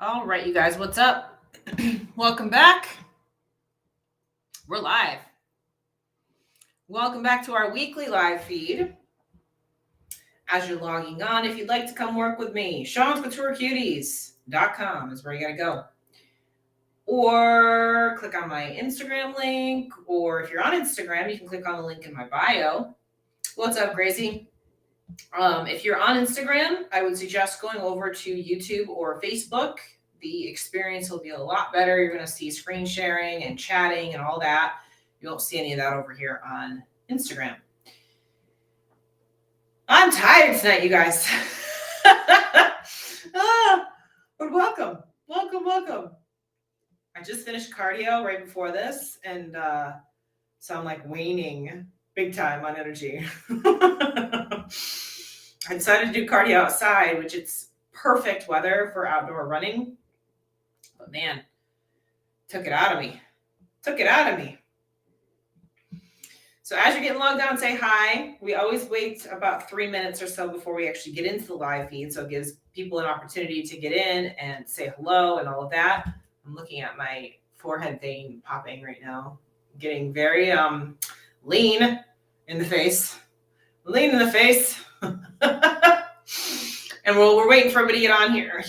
All right, you guys, what's up? Welcome back. We're live. Welcome back to our weekly live feed. As you're logging on, if you'd like to come work with me, Sean'sCoutureCuties.com is where you gotta go. Or click on my Instagram link, or if you're on Instagram, you can click on the link in my bio. What's up, Gracie? If you're on Instagram, I would suggest going over to YouTube or Facebook. The experience will be a lot better. You're going to see screen sharing and chatting and all that. You won't see any of that over here on Instagram. I'm tired tonight, you guys. But welcome. I just finished cardio right before this, and so I'm like waning big time on energy. I decided to do cardio outside, which it's perfect weather for outdoor running. But man, took it out of me. So as you're getting logged on, say hi. We always wait about 3 minutes or so before we actually get into the live feed. So it gives people an opportunity to get in and say hello and all of that. I'm looking at my forehead vein popping right now. Getting very lean in the face. And we're waiting for everybody to get on here.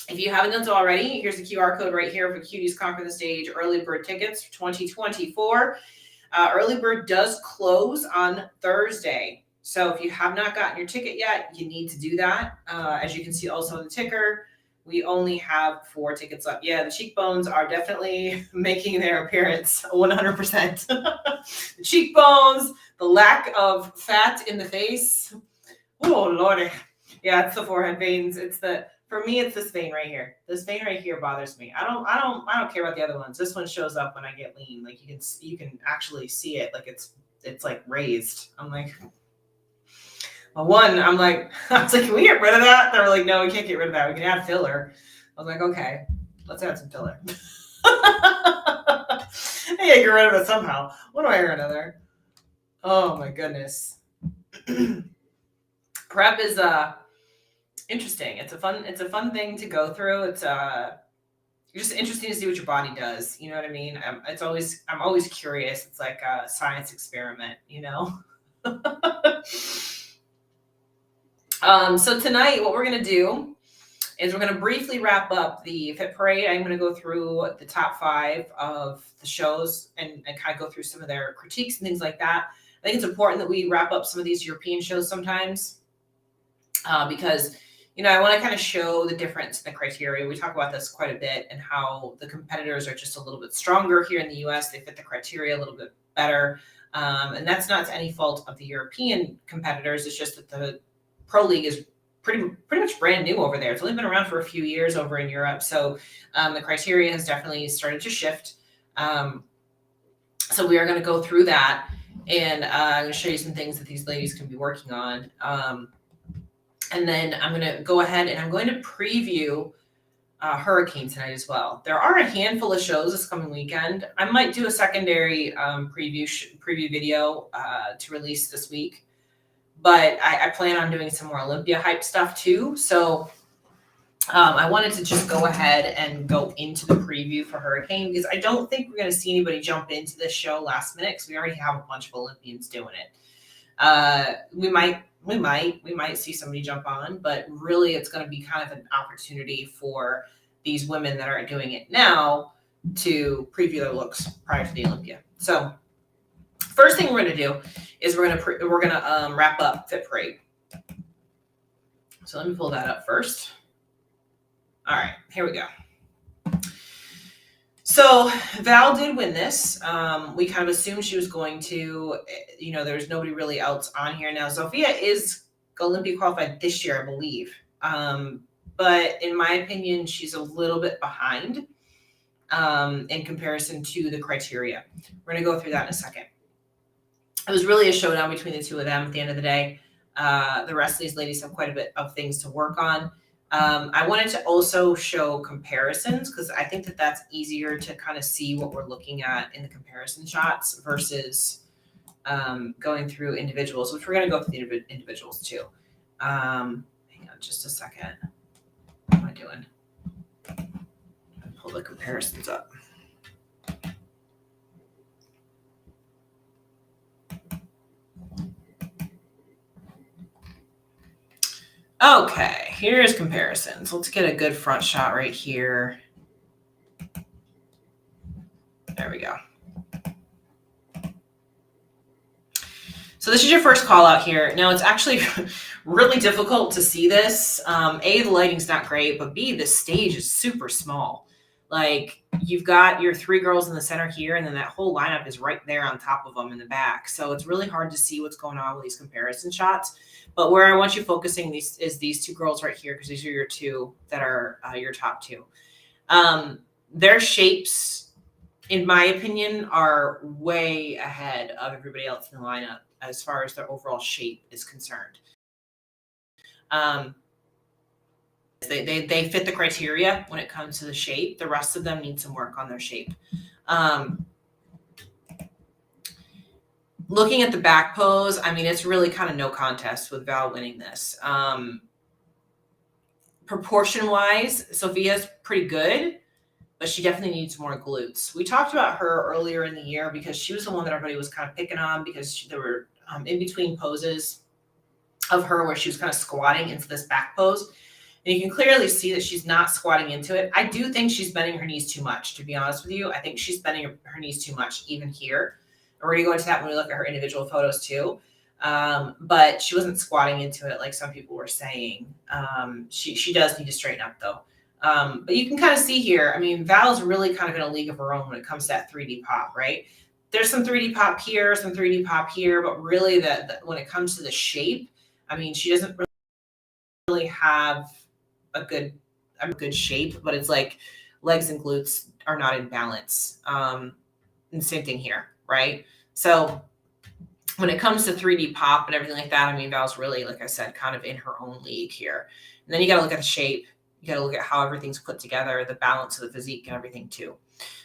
If you haven't done so already, here's the QR code right here for Cuties Conquer the Stage Early Bird tickets for 2024. Early Bird does close on Thursday. So if you have not gotten your ticket yet, you need to do that. As you can see also on the ticker, we only have 4 tickets left. Yeah, the cheekbones are definitely making their appearance 100%. The cheekbones, the lack of fat in the face. Oh, Lordy. Yeah, it's the forehead veins. For me, it's this vein right here. This vein right here bothers me. I don't care about the other ones. This one shows up when I get lean. Like you can actually see it. Like it's like raised. I'm like, well, I was like, can we get rid of that? They were like, no, we can't get rid of that. We can add filler. I was like, okay, let's add some filler. I gotta get rid of it somehow, one way or another. Oh my goodness. Prep is interesting. It's a fun thing to go through. It's just interesting to see what your body does. You know what I mean? I'm always curious. It's like a science experiment, you know? So tonight, what we're going to do is we're going to briefly wrap up the Fitparde. I'm going to go through the top 5 of the shows and kind of go through some of their critiques and things like that. I think it's important that we wrap up some of these European shows sometimes because, you know, I want to kind of show the difference in the criteria. We talk about this quite a bit and how the competitors are just a little bit stronger here in the U.S. They fit the criteria a little bit better. And that's not to any fault of the European competitors. It's just that the Pro League is pretty much brand new over there. It's only been around for a few years over in Europe. So the criteria has definitely started to shift. So we are going to go through that. And I'm going to show you some things that these ladies can be working on. And then I'm going to go ahead and I'm going to preview Hurricane tonight as well. There are a handful of shows this coming weekend. I might do a secondary preview video to release this week. But I plan on doing some more Olympia hype stuff too. So I wanted to just go ahead and go into the preview for Hurricane because I don't think we're going to see anybody jump into this show last minute because we already have a bunch of Olympians doing it. We might see somebody jump on, but really it's going to be kind of an opportunity for these women that are doing it now to preview their looks prior to the Olympia. So first thing we're going to do is we're going to wrap up Fitparde. So let me pull that up first. All right, here we go. So Val did win this. We kind of assumed she was going to. You know, there's nobody really else on here now. Zofia is Olympia qualified this year, I believe. But in my opinion, she's a little bit behind in comparison to the criteria. We're going to go through that in a second. It was really a showdown between the two of them at the end of the day. The rest of these ladies have quite a bit of things to work on. I wanted to also show comparisons because I think that that's easier to kind of see what we're looking at in the comparison shots versus going through individuals, which we're going to go through the individuals too. Hang on just a second. My doing? Pull the comparisons up. Okay, here's comparisons. Let's get a good front shot right here. There we go. So this is your first call out here. Now it's actually really difficult to see this. A, the lighting's not great, but B, the stage is super small. Like you've got your 3 girls in the center here, and then that whole lineup is right there on top of them in the back. So it's really hard to see what's going on with these comparison shots. But where I want you focusing is these 2 girls right here, because these are your 2 that are your top 2. Their shapes, in my opinion, are way ahead of everybody else in the lineup as far as their overall shape is concerned. They fit the criteria when it comes to the shape. The rest of them need some work on their shape. Looking at the back pose, I mean, it's really kind of no contest with Val winning this. Proportion-wise, Sophia's pretty good, but she definitely needs more glutes. We talked about her earlier in the year because she was the one that everybody was kind of picking on because there were in between poses of her where she was kind of squatting into this back pose. And you can clearly see that she's not squatting into it. I do think she's bending her knees too much, to be honest with you. I think she's bending her knees too much even here. And we're going to go into that when we look at her individual photos too. But she wasn't squatting into it like some people were saying. She does need to straighten up though. But you can kind of see here, I mean, Val's really kind of in a league of her own when it comes to that 3D pop, right? There's some 3D pop here, some 3D pop here, but really when it comes to the shape, I mean, she doesn't really have a good shape, but it's like legs and glutes are not in balance. And same thing here, right? So when it comes to 3D pop and everything like that, I mean, Val's really, like I said, kind of in her own league here. And then you got to look at the shape. You got to look at how everything's put together, the balance of the physique and everything too.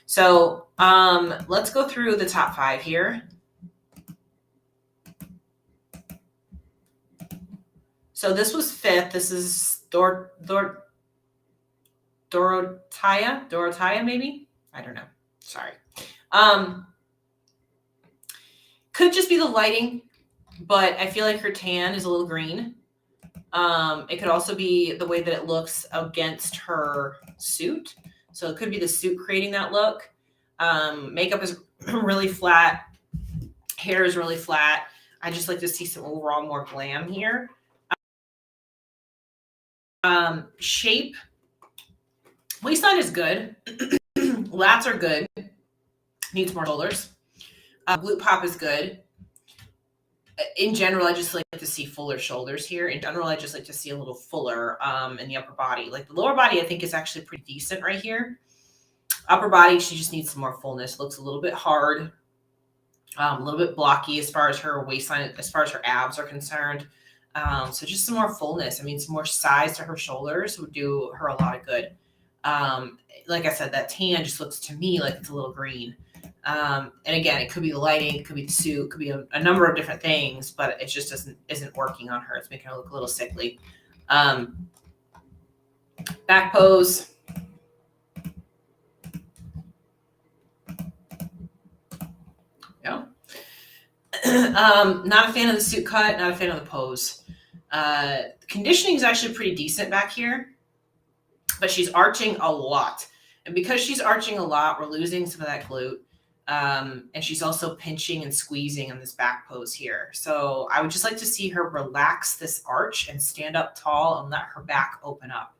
So let's go through the top 5 here. So this was 5th. This is Dorothea maybe? I don't know. Sorry. Could just be the lighting, but I feel like her tan is a little green. It could also be the way that it looks against her suit. So it could be the suit creating that look. Makeup is really flat. Hair is really flat. I just like to see some overall more glam here. Shape. Waistline is good. Lats are good. Needs more shoulders. Glute pop is good. In general, I just like to see fuller shoulders here. In general, I just like to see a little fuller in the upper body. Like the lower body, I think is actually pretty decent right here. Upper body, she just needs some more fullness. Looks a little bit hard, a little bit blocky as far as her waistline, as far as her abs are concerned. So just some more fullness. I mean, some more size to her shoulders would do her a lot of good. Like I said, that tan just looks to me like it's a little green. And again, it could be the lighting, it could be the suit, it could be a number of different things, but it just isn't working on her. It's making her look a little sickly. Back pose. Yeah. Not a fan of the suit cut, not a fan of the pose. Conditioning is actually pretty decent back here, but she's arching a lot. And because she's arching a lot, we're losing some of that glute. And she's also pinching and squeezing on this back pose here. So I would just like to see her relax this arch and stand up tall and let her back open up.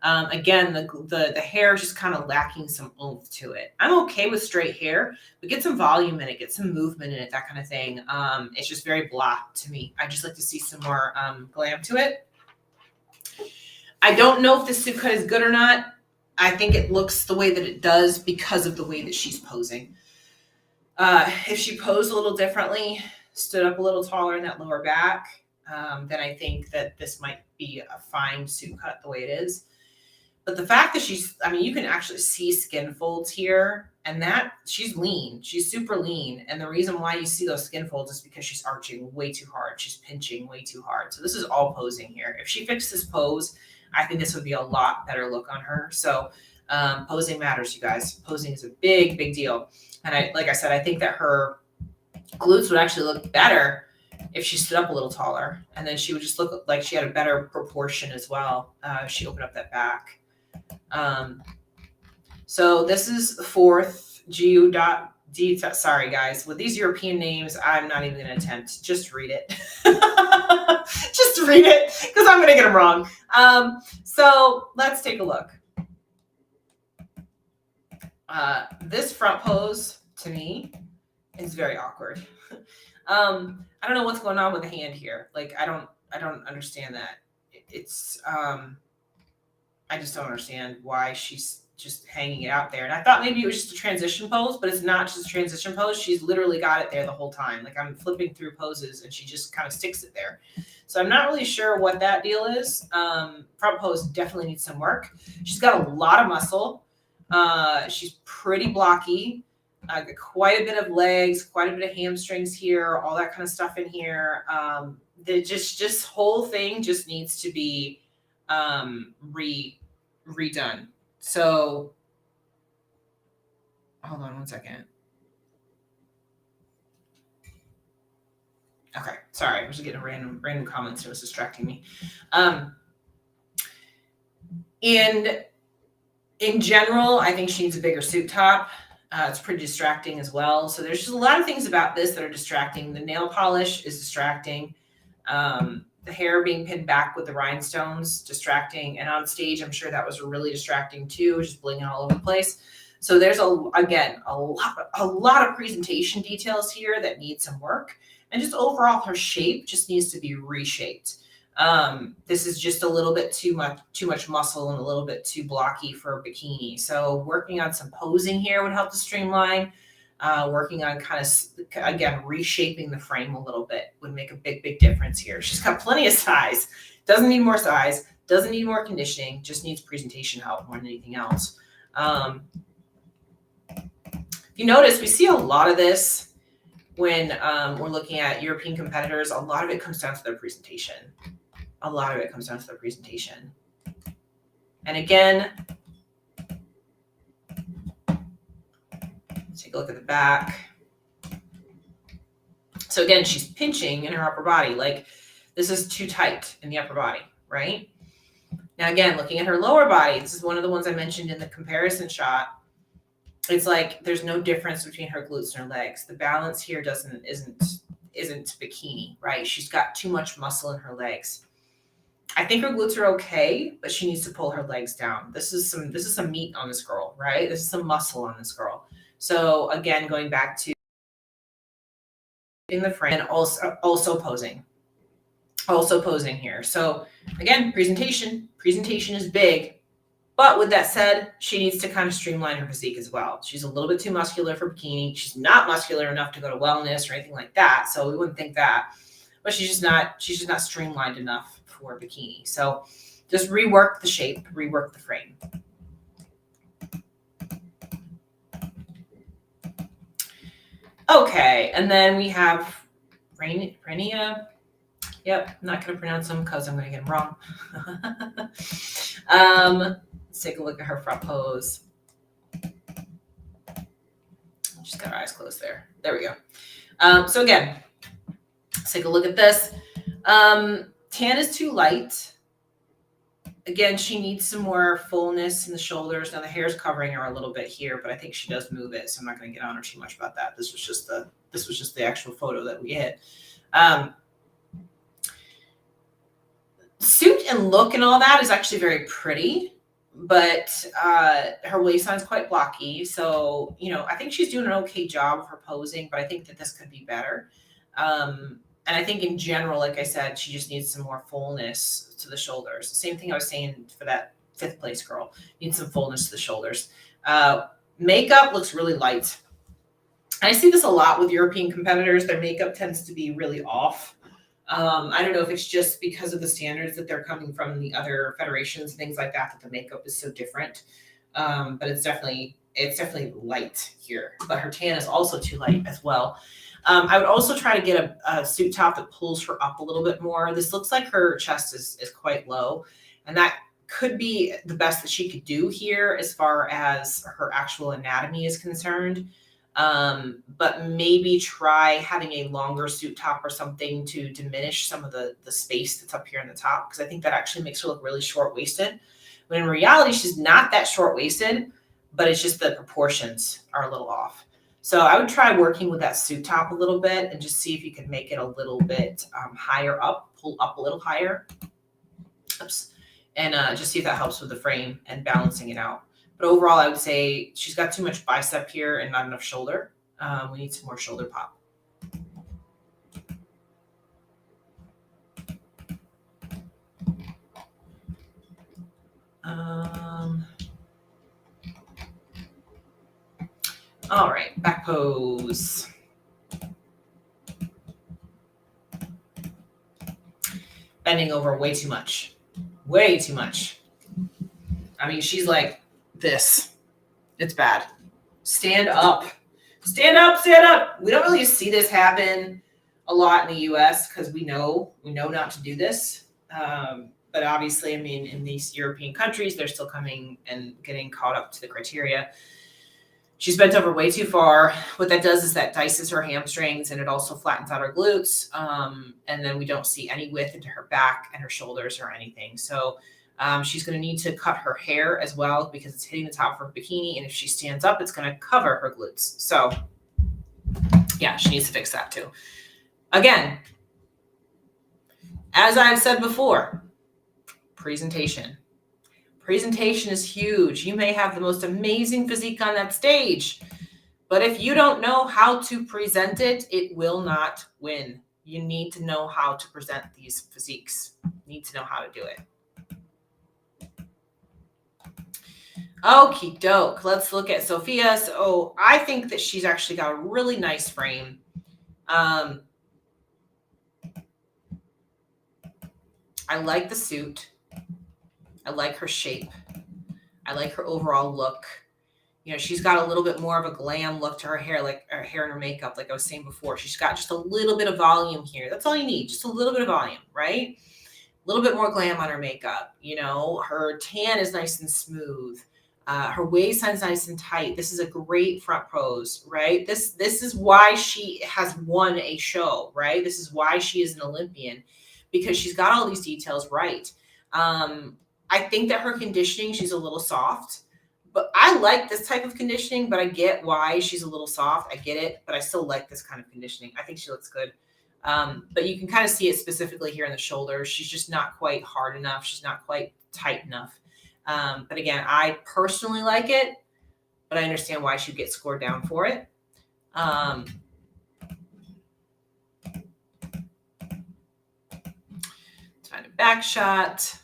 Again, the hair is just kind of lacking some oomph to it. I'm okay with straight hair, but get some volume in it, get some movement in it, that kind of thing. It's just very blah to me. I just like to see some more glam to it. I don't know if the suit cut is good or not. I think it looks the way that it does because of the way that she's posing. If she posed a little differently, stood up a little taller in that lower back, then I think that this might be a fine suit cut the way it is. But the fact that you can actually see skin folds here, and that she's lean. She's super lean. And the reason why you see those skin folds is because she's arching way too hard. She's pinching way too hard. So this is all posing here. If she fixed this pose, I think this would be a lot better look on her. So posing matters, you guys. Posing is a big, big deal. And like I said, I think that her glutes would actually look better if she stood up a little taller, and then she would just look like she had a better proportion as well. If she opened up that back. So this is the fourth GU.D. Sorry, guys. With these European names, I'm not even going to attempt. Just read it. Just read it, because I'm going to get them wrong. So let's take a look. This front pose, to me, is very awkward. I don't know what's going on with the hand here. Like, I don't understand that. It's I just don't understand why she's just hanging it out there. And I thought maybe it was just a transition pose, but it's not just a transition pose. She's literally got it there the whole time. Like, I'm flipping through poses and she just kind of sticks it there. So I'm not really sure what that deal is. Front pose definitely needs some work. She's got a lot of muscle. She's pretty blocky. Quite a bit of legs, quite a bit of hamstrings here, all that kind of stuff in here. Just whole thing just needs to be redone. So hold on one second. Okay, sorry, I was getting random comments. It was distracting me. And in general, I think she needs a bigger suit top. It's pretty distracting as well. So there's just a lot of things about this that are distracting. The nail polish is distracting. The hair being pinned back with the rhinestones, distracting. And on stage, I'm sure that was really distracting too, just blinging all over the place. So there's a lot of presentation details here that need some work. And just overall, her shape just needs to be reshaped. This is just a little bit too much muscle and a little bit too blocky for a bikini. So working on some posing here would help to streamline. Working on kind of, again, reshaping the frame a little bit would make a big difference here. She's got plenty of size, doesn't need more size, doesn't need more conditioning, just needs presentation help more than anything else. If you notice, we see a lot of this when we're looking at European competitors. A lot of it comes down to their presentation. And again, take a look at the back. So again, she's pinching in her upper body. Like, this is too tight in the upper body, right? Now, again, looking at her lower body, this is one of the ones I mentioned in the comparison shot. It's like there's no difference between her glutes and her legs. The balance here isn't bikini, right? She's got too much muscle in her legs. I think her glutes are okay, but she needs to pull her legs down. This is some meat on this girl, right? This is some muscle on this girl. So again, going back to in the frame and also posing here. So again, presentation is big. But with that said, she needs to kind of streamline her physique as well. She's a little bit too muscular for bikini. She's not muscular enough to go to wellness or anything like that. So we wouldn't think that. But she's just not streamlined enough for bikini. So just rework the shape, rework the frame. Okay, and then we have Rania. Yep, I'm not going to pronounce them because I'm going to get them wrong. Let's take a look at her front pose. She's got her eyes closed there. There we go. So again, let's take a look at this. Tan is too light. Again, she needs some more fullness in the shoulders. Now the hair's covering her a little bit here, but I think she does move it, so I'm not going to get on her too much about that. This was just the actual photo that we hit. Suit and look and all that is actually very pretty, but her waistline is quite blocky. So, I think she's doing an okay job of her posing, but I think that this could be better. And I think in general, like I said, she just needs some more fullness to the shoulders. Same thing I was saying for that 5th place girl. Needs some fullness to the shoulders. Makeup looks really light. And I see this a lot with European competitors. Their makeup tends to be really off. I don't know if it's just because of the standards that they're coming from the other federations and things like that the makeup is so different. But it's definitely light here. But her tan is also too light as well. I would also try to get a suit top that pulls her up a little bit more. This looks like her chest is quite low, and that could be the best that she could do here as far as her actual anatomy is concerned. But maybe try having a longer suit top or something to diminish some of the space that's up here in the top, because I think that actually makes her look really short-waisted. When in reality, she's not that short-waisted, but it's just the proportions are a little off. So I would try working with that suit top a little bit and just see if you can make it a little bit higher up, pull up a little higher. Oops. And just see if that helps with the frame and balancing it out. But overall, I would say she's got too much bicep here and not enough shoulder. We need some more shoulder pop. All right, back pose. Bending over way too much. Way too much. I mean, she's like this. It's bad. Stand up. Stand up, stand up. We don't really see this happen a lot in the US because we know not to do this. But obviously, I mean, in these European countries, they're still coming and getting caught up to the criteria. She's bent over way too far. What that does is that dices her hamstrings and it also flattens out her glutes. And then we don't see any width into her back and her shoulders or anything. So she's going to need to cut her hair as well because it's hitting the top of her bikini. And if she stands up, it's going to cover her glutes. So yeah, she needs to fix that too. Again, as I've said before, presentation. Presentation is huge. You may have the most amazing physique on that stage, but if you don't know how to present it, it will not win. You need to know how to present these physiques. You need to know how to do it. Okie doke. Let's look at Sophia. So I think that she's actually got a really nice frame. I like the suit. I like her shape. I like her overall look. You know, she's got a little bit more of a glam look to her hair, like her hair and her makeup, like I was saying before. She's got just a little bit of volume here. That's all you need, just a little bit of volume, right? A little bit more glam on her makeup. You know, her tan is nice and smooth. Her waistline's nice and tight. This is a great front pose, right? This is why she has won a show, right? This is why she is an Olympian, because she's got all these details right. I think that her conditioning, she's a little soft, but I like this type of conditioning, but I get why she's a little soft. I get it, but I still like this kind of conditioning. I think she looks good. But you can kind of see it specifically here in the shoulders. She's just not quite hard enough. She's not quite tight enough. But again, I personally like it, but I understand why she'd get scored down for it. Let's find a back shot.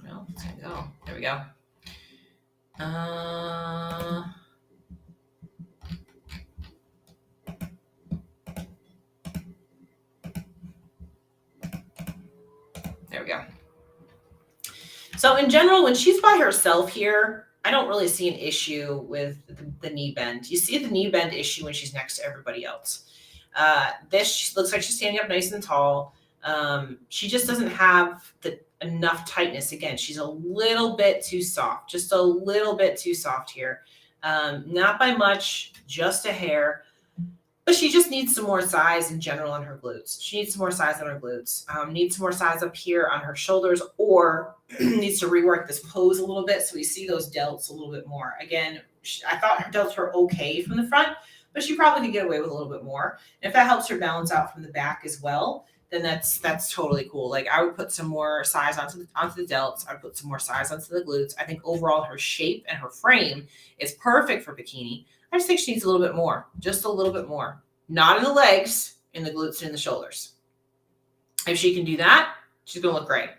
Well, it's gonna go. There we go. There we go. So in general, when she's by herself here, I don't really see an issue with the knee bend. You see the knee bend issue when she's next to everybody else. This looks like she's standing up nice and tall. She just doesn't have enough tightness. Again, she's a little bit too soft, just a little bit too soft here. Not by much, just a hair. But she just needs some more size in general on her glutes. She needs some more size on her glutes. Needs some more size up here on her shoulders, or needs to rework this pose a little bit so we see those delts a little bit more. Again, I thought her delts were okay from the front, but she probably could get away with a little bit more. And if that helps her balance out from the back as well, then that's totally cool. Like I would put some more size onto the delts. I'd put some more size onto the glutes. I think overall her shape and her frame is perfect for bikini. I just think she needs a little bit more, just a little bit more. Not in the legs, in the glutes and in the shoulders. If she can do that, she's going to look great.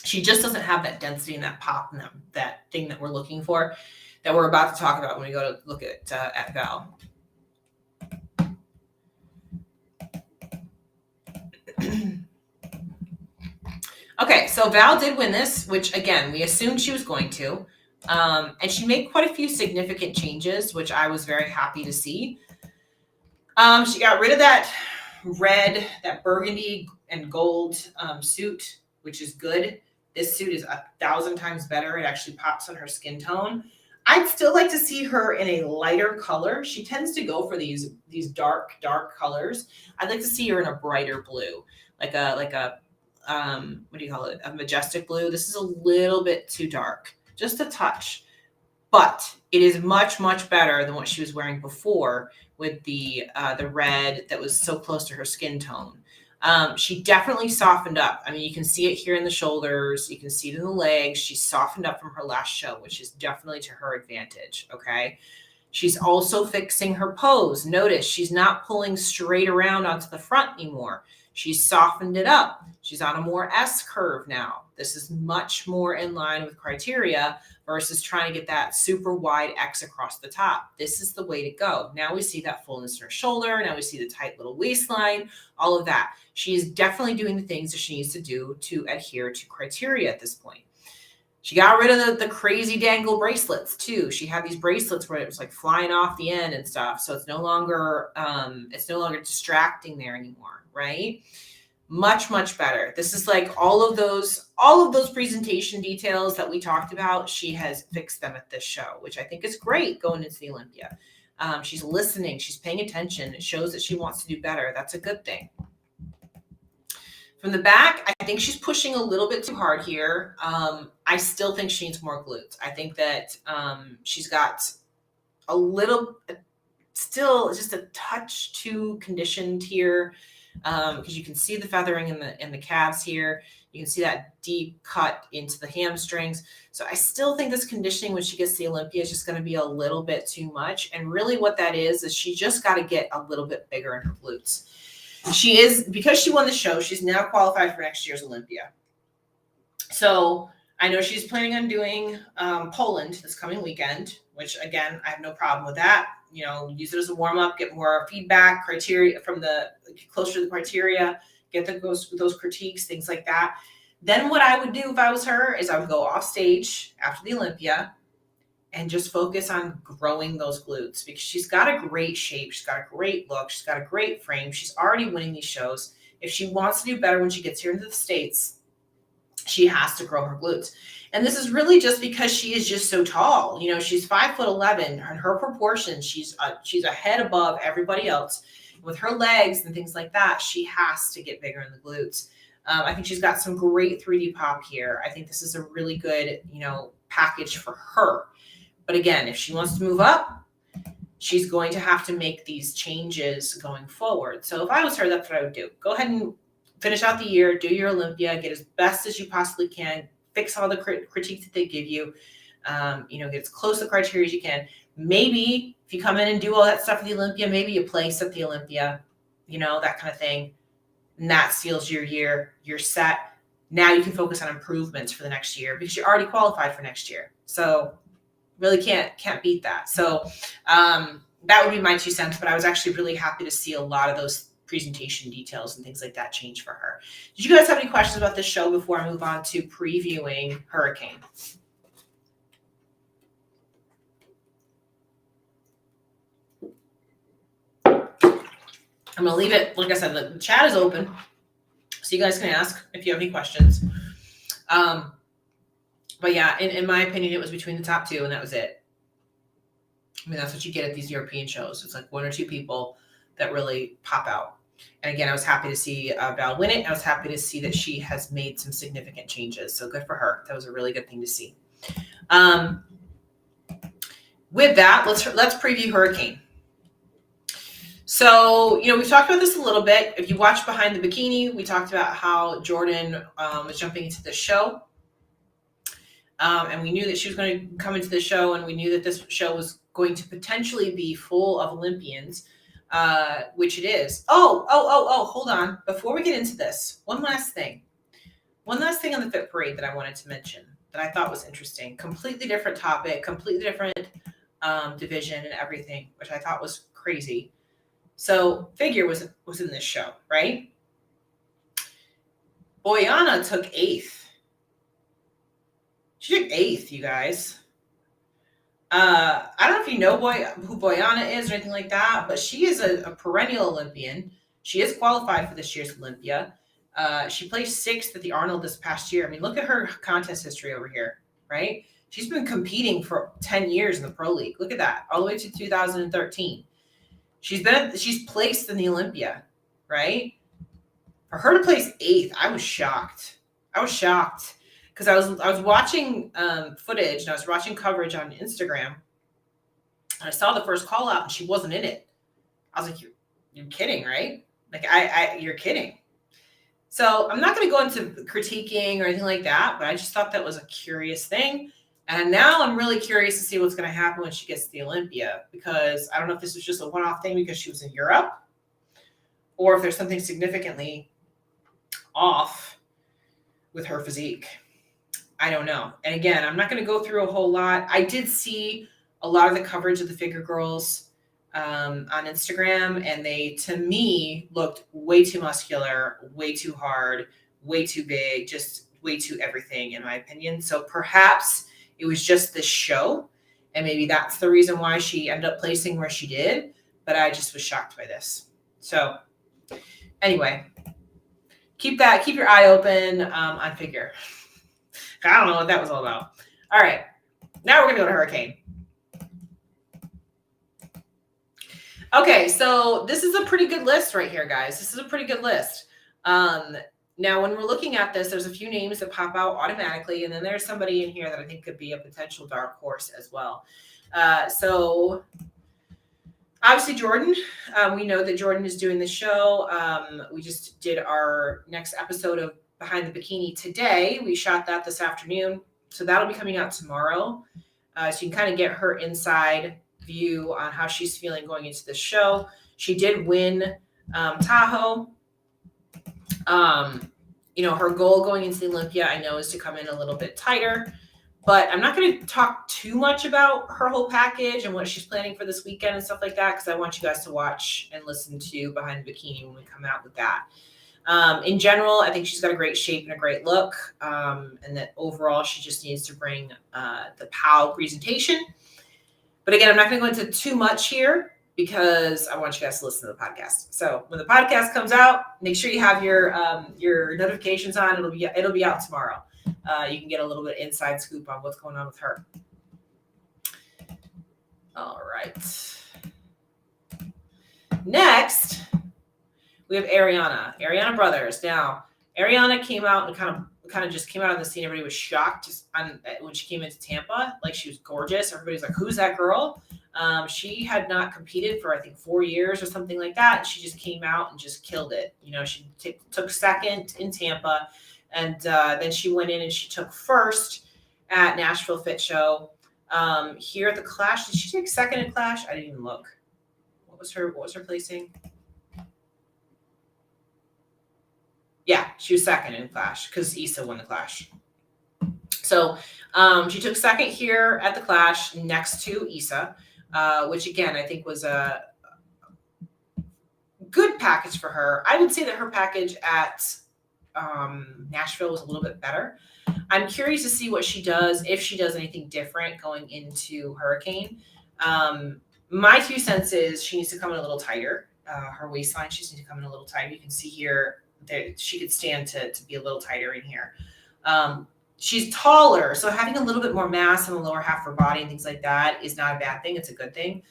She just doesn't have that density and that pop and that thing that we're looking for, that we're about to talk about when we go to look at Val. Okay, so Val did win this, which again, we assumed she was going to. And she made quite a few significant changes, which I was very happy to see. She got rid of that red, that burgundy and gold suit, which is good. This suit is 1,000 times better. It actually pops on her skin tone. I'd still like to see her in a lighter color. She tends to go for these dark colors. I'd like to see her in a brighter blue, like a what do you call it? A majestic blue. This is a little bit too dark, just a touch, but it is much better than what she was wearing before with the red that was so close to her skin tone. She definitely softened up. I mean, you can see it here in the shoulders. You can see it in the legs. She's softened up from her last show, which is definitely to her advantage. Okay. She's also fixing her pose. Notice she's not pulling straight around onto the front anymore. She's softened it up. She's on a more S curve now. This is much more in line with criteria versus trying to get that super wide X across the top. This is the way to go. Now we see that fullness in her shoulder. Now we see the tight little waistline, all of that. She is definitely doing the things that she needs to do to adhere to criteria at this point. She got rid of the crazy dangle bracelets too. She had these bracelets where it was like flying off the end and stuff. So it's no longer distracting there anymore, right? Much better. This is like all of those presentation details that we talked about. She has fixed them at this show, which I think is great going into the Olympia. She's listening. She's paying attention. It shows that she wants to do better. That's a good thing. From the back, I think she's pushing a little bit too hard here. I still think she needs more glutes. I think that she's got a little, still just a touch too conditioned here, because you can see the feathering in the calves here. You can see that deep cut into the hamstrings. So I still think this conditioning when she gets to the Olympia is just going to be a little bit too much. And really what that is she just got to get a little bit bigger in her glutes. She is, because she won the show, she's now qualified for next year's Olympia. So I know she's planning on doing Poland this coming weekend, which again, I have no problem with that. You know, use it as a warm up, get more feedback, criteria from closer to the criteria, get those critiques, things like that. Then what I would do if I was her is I would go off stage after the Olympia and just focus on growing those glutes, because she's got a great shape. She's got a great look. She's got a great frame. She's already winning these shows. If she wants to do better when she gets here into the States, she has to grow her glutes. And this is really just because she is just so tall. You know, she's 5'11", and her proportions, she's a head above everybody else. With her legs and things like that, she has to get bigger in the glutes. I think she's got some great 3D pop here. I think this is a really good, package for her. But again, if she wants to move up, she's going to have to make these changes going forward. So if I was her, that's what I would do. Go ahead and finish out the year, do your Olympia, get as best as you possibly can, fix all the critiques that they give you, get as close to the criteria as you can. Maybe if you come in and do all that stuff at the Olympia, maybe you place at the Olympia, that kind of thing. And that seals your year. You're set. Now you can focus on improvements for the next year because you're already qualified for next year. So really can't beat that. So that would be my 2 cents, but I was actually really happy to see a lot of those presentation details and things like that change for her. Did you guys have any questions about this show before I move on to previewing Hurricane? I'm going to leave it, like I said, the chat is open, so you guys can ask if you have any questions. But yeah, in my opinion, it was between the top 2, and that was it. I mean, that's what you get at these European shows. It's like 1 or 2 people that really pop out. And again, I was happy to see Val win it. I was happy to see that she has made some significant changes. So good for her. That was a really good thing to see. With that, let's preview Hurricane. So, we've talked about this a little bit. If you watch Behind the Bikini, we talked about how Jordan was jumping into the show. And we knew that she was going to come into the show, and we knew that this show was going to potentially be full of Olympians, which it is. Oh, hold on. Before we get into this, one last thing on the Fitparde that I wanted to mention that I thought was interesting. Completely different topic, completely different division and everything, which I thought was crazy. So figure was in this show, right? Boyana took 8th. She took 8th, you guys. I don't know if you know who Boyana is or anything like that, but she is a perennial Olympian. She is qualified for this year's Olympia. She placed 6th at the Arnold this past year. I mean, look at her contest history over here, right? She's been competing for 10 years in the Pro League. Look at that, all the way to 2013. She's placed in the Olympia, right? For her to place 8th, I was shocked. Because I was watching footage and I was watching coverage on Instagram. And I saw the first call out and she wasn't in it. I was like, you're kidding, right? Like you're kidding. So I'm not going to go into critiquing or anything like that, but I just thought that was a curious thing. And now I'm really curious to see what's going to happen when she gets to the Olympia, because I don't know if this was just a one-off thing because she was in Europe, or if there's something significantly off with her physique. I don't know. And again, I'm not going to go through a whole lot. I did see a lot of the coverage of the figure girls on Instagram, and they, to me, looked way too muscular, way too hard, way too big, just way too everything, in my opinion. So perhaps it was just this show, and maybe that's the reason why she ended up placing where she did, but I just was shocked by this. So anyway, keep your eye open on figure. I don't know what that was all about. All right, now we're gonna go to Hurricane. Okay, so this is a pretty good list right here, guys. This is a pretty good list. Now, when we're looking at this, there's a few names that pop out automatically, and then there's somebody in here that I think could be a potential dark horse as well. So obviously Jordan, we know that Jordan is doing the show. We just did our next episode of Behind the Bikini today. We shot that this afternoon, so that'll be coming out tomorrow. So you can kind of get her inside view on how she's feeling going into the show. She did win Tahoe. Her goal going into the Olympia, I know, is to come in a little bit tighter, but I'm not going to talk too much about her whole package and what she's planning for this weekend and stuff like that, because I want you guys to watch and listen to Behind the Bikini when we come out with that. In general, I think she's got a great shape and a great look, and that overall she just needs to bring the POW presentation. But again, I'm not going to go into too much here because I want you guys to listen to the podcast. So when the podcast comes out, make sure you have your notifications on. It'll be out tomorrow. You can get a little bit inside scoop on what's going on with her. All right. Next, we have Ariana Brothers. Now, Ariana came out and kind of just came out on the scene. Everybody was shocked when she came into Tampa. Like, she was gorgeous. Everybody's like, who's that girl? She had not competed for, I think, 4 years or something like that. And she just came out and just killed it. She took second in Tampa. And then she went in and she took first at Nashville Fit Show. Here at the Clash, did she take second in Clash? I didn't even look. What was her placing? Yeah, she was second in Clash because Issa won the Clash. So she took second here at the Clash next to Issa, which again, I think was a good package for her. I would say that her package at Nashville was a little bit better. I'm curious to see what she does, if she does anything different going into Hurricane. My 2 cents is she needs to come in a little tighter. Her waistline, she needs to come in a little tighter. You can see here that she could stand to be a little tighter in here. She's taller, so having a little bit more mass in the lower half of her body and things like that is not a bad thing. It's a good thing.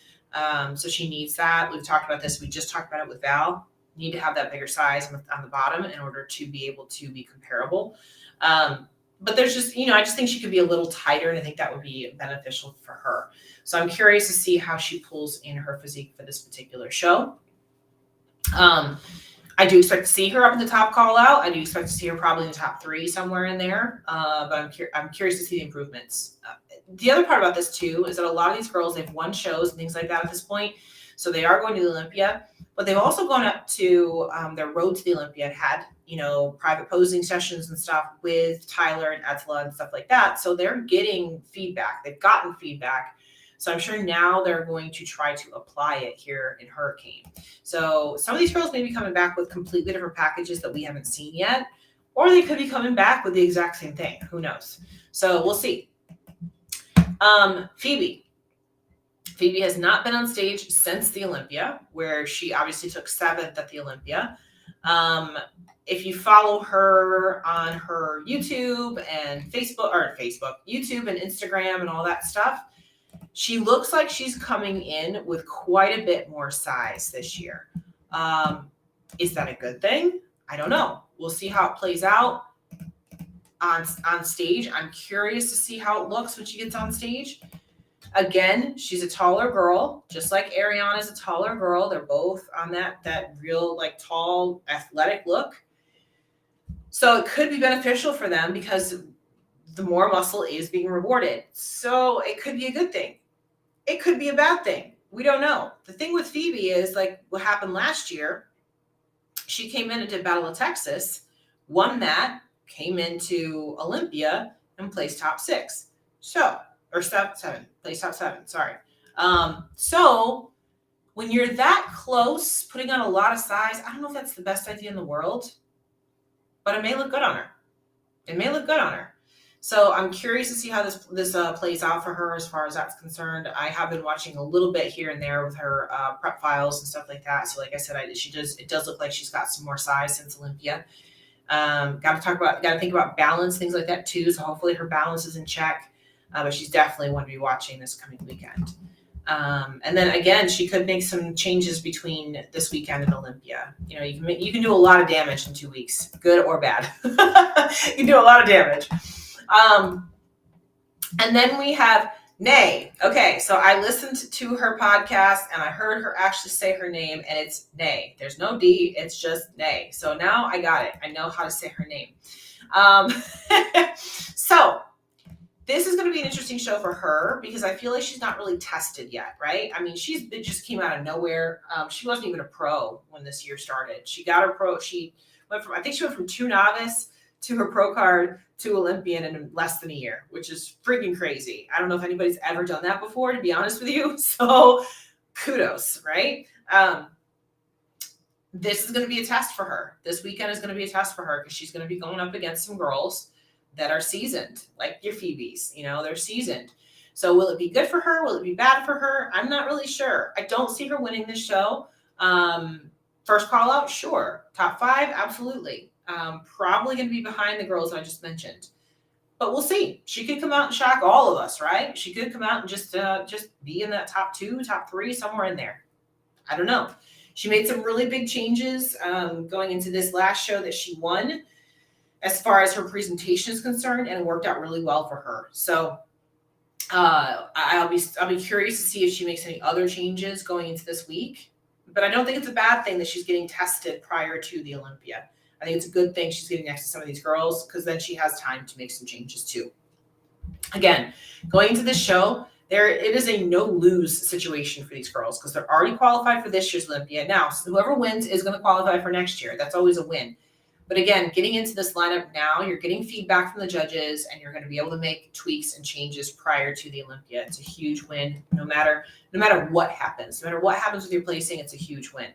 So she needs that. We've talked about this. We just talked about it with Val. You need to have that bigger size on the bottom in order to be able to be comparable. But there's just, I just think she could be a little tighter, and I think that would be beneficial for her. So I'm curious to see how she pulls in her physique for this particular show. I do expect to see her up in the top call out. I do expect to see her probably in the top 3 somewhere in there. But I'm curious to see the improvements. The other part about this too is that a lot of these girls, they've won shows and things like that at this point. So they are going to the Olympia, but they've also gone up to their road to the Olympia and had, private posing sessions and stuff with Tyler and Etla and stuff like that. So they're getting feedback. They've gotten feedback. So I'm sure now they're going to try to apply it here in Hurricane. So some of these girls may be coming back with completely different packages that we haven't seen yet, or they could be coming back with the exact same thing. Who knows? So we'll see. Phoebe. Phoebe has not been on stage since the Olympia, where she obviously took 7th at the Olympia. If you follow her on her YouTube and YouTube and Instagram and all that stuff, she looks like she's coming in with quite a bit more size this year. Is that a good thing? I don't know. We'll see how it plays out on stage. I'm curious to see how it looks when she gets on stage. Again, she's a taller girl, just like Ariana is a taller girl. They're both on that real like tall, athletic look. So it could be beneficial for them because the more muscle is being rewarded. So it could be a good thing. It could be a bad thing. We don't know. The thing with Phoebe is like what happened last year. She came in and did Battle of Texas, won that, came into Olympia and placed top 6. Placed top 7, sorry. So when you're that close, putting on a lot of size, I don't know if that's the best idea in the world, but it may look good on her. So I'm curious to see how this plays out for her as far as that's concerned. I have been watching a little bit here and there with her prep files and stuff like that. So like I said, it does look like she's got some more size since Olympia. Got to think about balance, things like that too. So hopefully her balance is in check. But she's definitely one to be watching this coming weekend. And then again, she could make some changes between this weekend and Olympia. You know, you can do a lot of damage in 2 weeks, good or bad. You can do a lot of damage. And then we have Nay. Okay, so I listened to her podcast and I heard her actually say her name, and it's Nay. There's no D, it's just Nay. So now I got it. I know how to say her name. So this is going to be an interesting show for her because I feel like she's not really tested yet, right? I mean, it just came out of nowhere. She wasn't even a pro when this year started. She got her pro. She went from 2 novice to her pro card to Olympian in less than a year, which is freaking crazy. I don't know if anybody's ever done that before, to be honest with you. So kudos, right? This is going to be a test for her. This weekend is going to be a test for her because she's going to be going up against some girls that are seasoned, like your Phoebes, they're seasoned. So will it be good for her? Will it be bad for her? I'm not really sure. I don't see her winning this show. First call out, sure. Top 5, absolutely. Probably going to be behind the girls I just mentioned. But we'll see. She could come out and shock all of us, right? She could come out and just be in that top 2, top 3, somewhere in there. I don't know. She made some really big changes going into this last show that she won as far as her presentation is concerned, and it worked out really well for her. So I'll be curious to see if she makes any other changes going into this week. But I don't think it's a bad thing that she's getting tested prior to the Olympia. I think it's a good thing she's getting next to some of these girls because then she has time to make some changes too. Again, going into this show, it is a no-lose situation for these girls because they're already qualified for this year's Olympia. Now, whoever wins is going to qualify for next year. That's always a win. But again, getting into this lineup now, you're getting feedback from the judges and you're going to be able to make tweaks and changes prior to the Olympia. It's a huge win no matter what happens. No matter what happens with your placing, it's a huge win.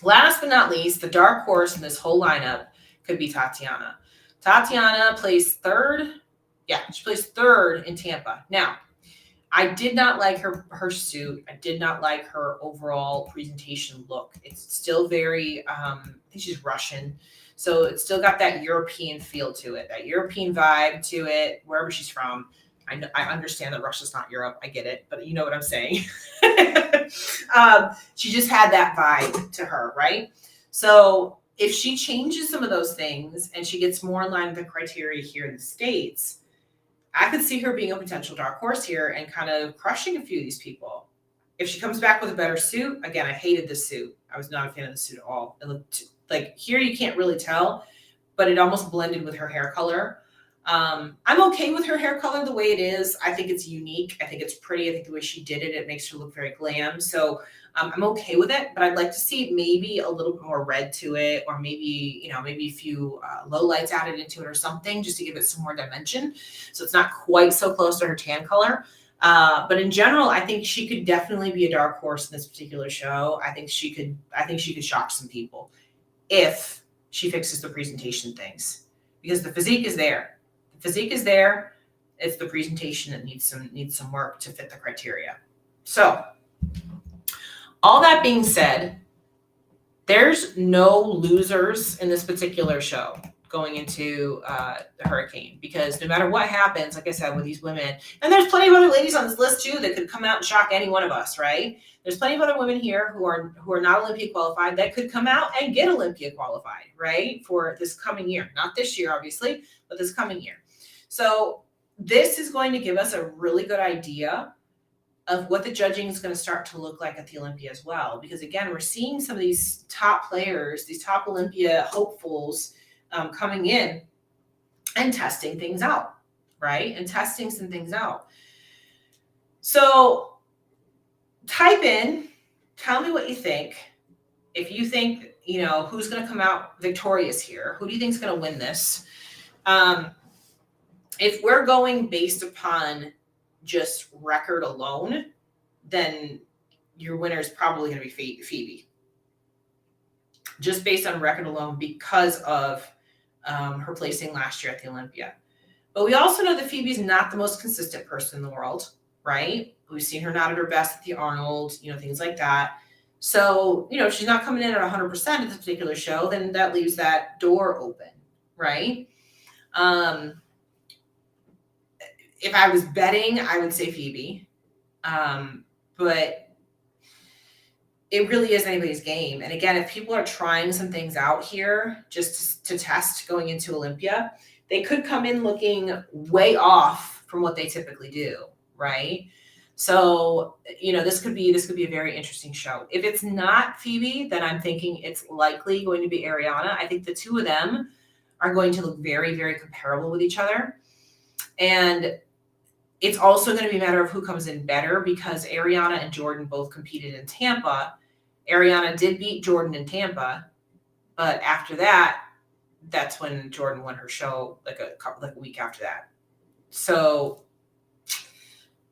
Last but not least, the dark horse in this whole lineup could be Tatiana. Tatiana placed 3rd. Yeah, she placed 3rd in Tampa. Now, I did not like her suit. I did not like her overall presentation look. It's still very, I think she's Russian. So it's still got that European feel to it, that European vibe to it, wherever she's from. I understand that Russia's not Europe. I get it, but you know what I'm saying. She just had that vibe to her, right? So if she changes some of those things and she gets more in line with the criteria here in the States, I could see her being a potential dark horse here and kind of crushing a few of these people. If she comes back with a better suit, again, I hated the suit. I was not a fan of the suit at all. It looked like here you can't really tell, but it almost blended with her hair color. I'm okay with her hair color the way it is. I think it's unique. I think it's pretty. I think the way she did it makes her look very glam. So I'm okay with it, but I'd like to see maybe a little bit more red to it, or maybe a few low lights added into it or something, just to give it some more dimension. So it's not quite so close to her tan color. But in general, I think she could definitely be a dark horse in this particular show. I think she could shock some people if she fixes the presentation things, because the physique is there. The physique is there. It's the presentation that needs some work to fit the criteria. So all that being said, there's no losers in this particular show going into the hurricane, because no matter what happens, like I said, with these women, and there's plenty of other ladies on this list too that could come out and shock any one of us, right? There's plenty of other women here who are not Olympia qualified that could come out and get Olympia qualified, right? For this coming year, not this year, obviously, but this coming year. So this is going to give us a really good idea of what the judging is going to start to look like at the Olympia as well. Because again, we're seeing some of these top players, these top Olympia hopefuls coming in and testing things out, right? And testing some things out. So type in, tell me what you think. If you think, who's going to come out victorious here, who do you think is going to win this? If we're going based upon just record alone, then your winner is probably going to be Phoebe. Just based on record alone, because of her placing last year at the Olympia. But we also know that Phoebe's not the most consistent person in the world, right? We've seen her not at her best at the Arnold, things like that. So, if she's not coming in at 100% at this particular show, then that leaves that door open, right? If I was betting, I would say Phoebe. But it really is anybody's game. And again, if people are trying some things out here just to test going into Olympia, they could come in looking way off from what they typically do, right? So, this could be a very interesting show. If it's not Phoebe, then I'm thinking it's likely going to be Ariana. I think the two of them are going to look very, very comparable with each other. And it's also going to be a matter of who comes in better, because Ariana and Jordan both competed in Tampa. Ariana did beat Jordan in Tampa, but after that, that's when Jordan won her show like a week after that. So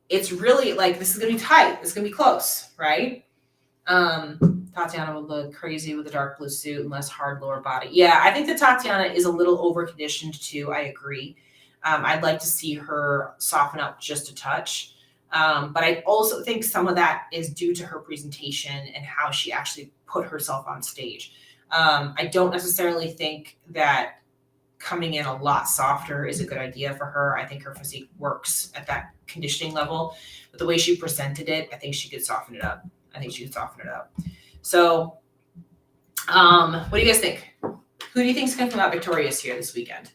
it's really this is going to be tight. It's going to be close, right? Tatiana would look crazy with a dark blue suit and less hard lower body. Yeah, I think that Tatiana is a little over conditioned too. I agree. I'd like to see her soften up just a touch. But I also think some of that is due to her presentation and how she actually put herself on stage. I don't necessarily think that coming in a lot softer is a good idea for her. I think her physique works at that conditioning level, but the way she presented it, I think she could soften it up. So, what do you guys think? Who do you think is going to come out victorious here this weekend?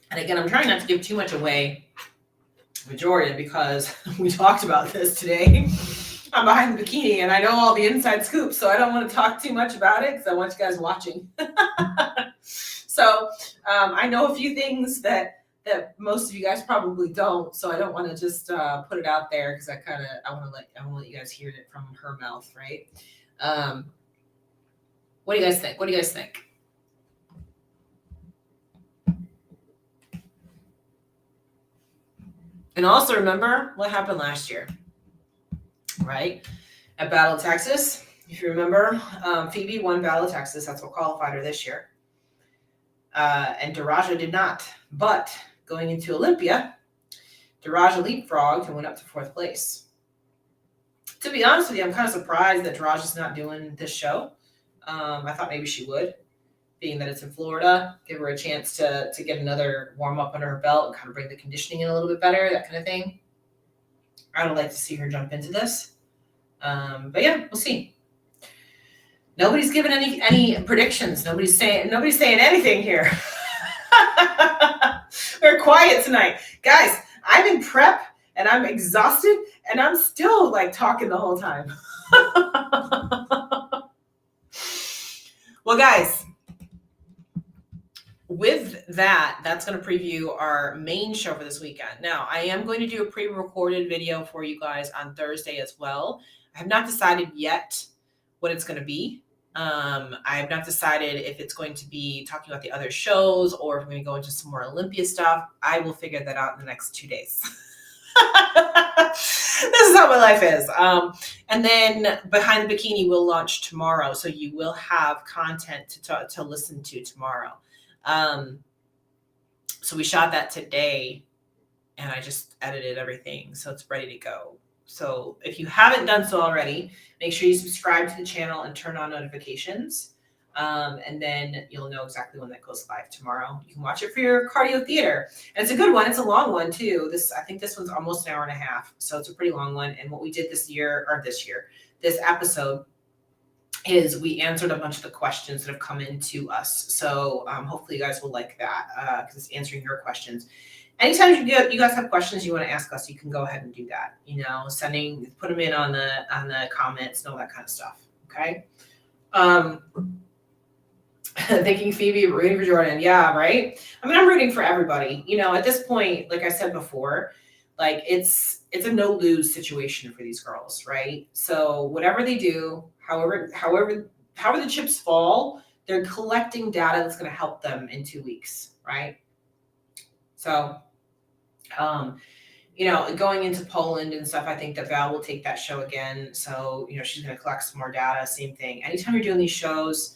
And again, I'm trying not to give too much away with Jordan, because we talked about this today. I'm behind the bikini and I know all the inside scoops, so I don't want to talk too much about it because I want you guys watching. So I know a few things that most of you guys probably don't, so I don't want to just put it out there, because I want to let you guys hear it from her mouth, right? What do you guys think? And also remember what happened last year, right? At Battle of Texas, if you remember, Phoebe won Battle of Texas. That's what qualified her this year. And Daraja did not. But going into Olympia, Daraja leapfrogged and went up to 4th place. To be honest with you, I'm kind of surprised that Daraja's not doing this show. I thought maybe she would, being that it's in Florida, give her a chance to get another warm up under her belt and kind of bring the conditioning in a little bit better, that kind of thing. I would like to see her jump into this. But yeah, we'll see. Nobody's given any predictions. Nobody's saying anything here. We're quiet tonight. Guys, I'm in prep and I'm exhausted and I'm still talking the whole time. Well, guys, with that, that's going to preview our main show for this weekend. Now, I am going to do a pre-recorded video for you guys on Thursday as well. I have not decided yet what it's going to be. I have not decided if it's going to be talking about the other shows or if I'm going to go into some more Olympia stuff. I will figure that out in the next 2 days. This is how my life is. And then Behind the Bikini will launch tomorrow, so you will have content to listen to tomorrow. So we shot that today, and I just edited everything, so it's ready to go. So if you haven't done so already, make sure you subscribe to the channel and turn on notifications. And then you'll know exactly when that goes live tomorrow. You can watch it for your cardio theater. And it's a good one. It's a long one too. I think this one's almost an hour and a half. So it's a pretty long one. And what we did this episode is we answered a bunch of the questions that have come in to us. So hopefully you guys will like that because it's answering your questions. Anytime you guys have questions you want to ask us, you can go ahead and do that. Put them in on the comments and all that kind of stuff. Okay. Thinking Phoebe, rooting for Jordan. Yeah, right. I mean, I'm rooting for everybody. At this point, like I said before, like it's a no-lose situation for these girls, right? So whatever they do, however the chips fall, they're collecting data that's going to help them in 2 weeks, right? So, going into Poland and stuff, I think that Val will take that show again. So, she's going to collect some more data. Same thing. Anytime you're doing these shows,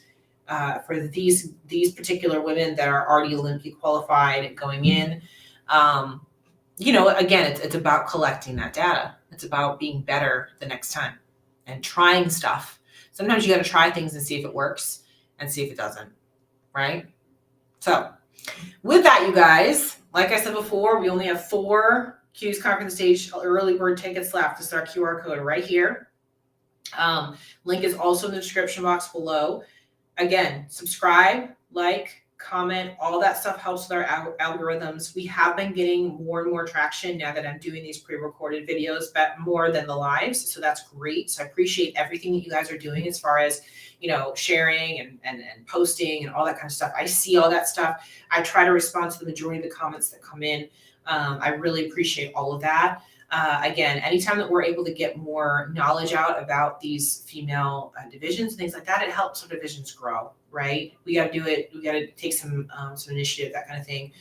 for these particular women that are already Olympia qualified and going in, again, it's about collecting that data. It's about being better the next time and trying stuff. Sometimes you got to try things and see if it works and see if it doesn't, right? So with that, you guys, like I said before, we only have 4 Q's Conquer the Stage early bird tickets left. This is our QR code right here. Link is also in the description box below. Again, subscribe, like, comment, all that stuff helps with our algorithms. We have been getting more and more traction now that I'm doing these pre-recorded videos, but more than the lives. So that's great. So I appreciate everything that you guys are doing as far as, sharing and posting and all that kind of stuff. I see all that stuff. I try to respond to the majority of the comments that come in. I really appreciate all of that. Again, anytime that we're able to get more knowledge out about these female divisions and things like that, it helps our divisions grow, right? We got to do it. We got to take some initiative, that kind of thing.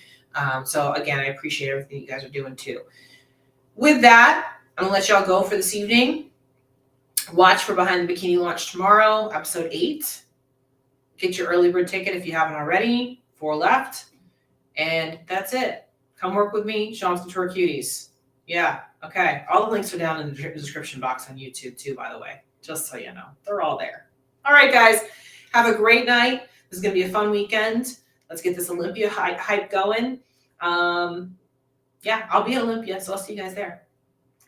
So again, I appreciate everything you guys are doing too. With that, I'm gonna let y'all go for this evening. Watch for Behind the Bikini launch tomorrow, episode 8. Get your early bird ticket if you haven't already. 4 left, and that's it. Come work with me, show them some tour cuties. Yeah. Okay. All the links are down in the description box on YouTube too, by the way, just so you know. They're all there. All right, guys. Have a great night. This is going to be a fun weekend. Let's get this Olympia hype going. Yeah, I'll be at Olympia, so I'll see you guys there.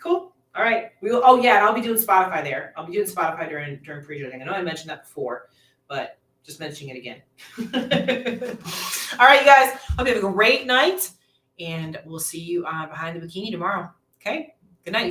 Cool. All right. And I'll be doing Spotify there. I'll be doing Spotify during pre-judging. I know I mentioned that before, but just mentioning it again. All right, you guys. Hope you have a great night. And we'll see you Behind the Bikini tomorrow. Okay? Good night, you guys.